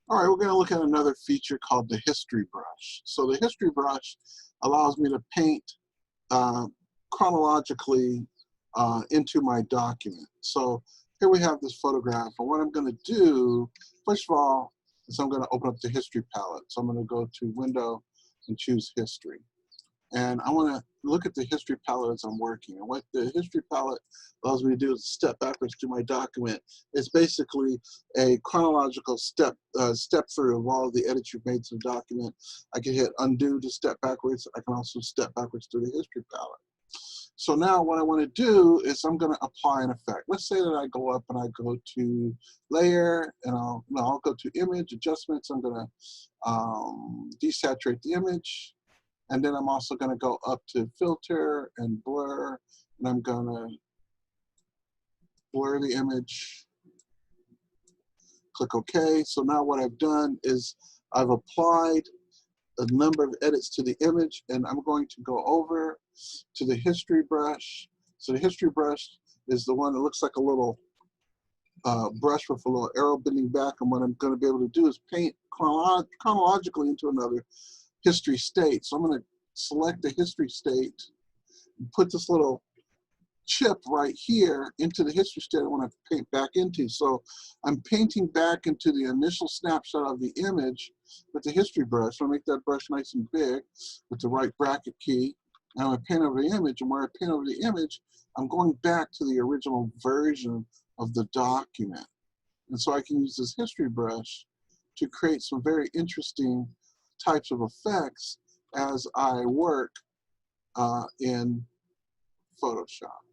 All right, we're going to look at another feature called the history brush. So the history brush allows me to paint uh, chronologically into my document. So here we have this photograph, and what I'm going to do, first of all, is I'm going to open up the history palette. So I'm going to go to Window and choose History. And I want to look at the history palette as I'm working. And what the history palette allows me to do is step backwards to my document. It's basically a chronological step through of all of the edits you've made to the document. I can hit undo to step backwards. I can also step backwards to the history palette. So now what I want to do is I'm going to apply an effect. Let's say that I go up and I go to layer, and I'll go to image adjustments. I'm going to desaturate the image. And then I'm also going to go up to filter and blur, and I'm going to blur the image, click OK. So now what I've done is I've applied a number of edits to the image, and I'm going to go over to the history brush. So the history brush is the one that looks like a little brush with a little arrow bending back, and what I'm going to be able to do is paint chronologically into another history state. So I'm going to select the history state, put this little chip right here into the history state I want to paint back into. So I'm painting back into the initial snapshot of the image with the history brush. So I make that brush nice and big with the right bracket key. And I paint over the image, and where I paint over the image, I'm going back to the original version of the document. And so I can use this history brush to create some very interesting types of effects as I work in Photoshop.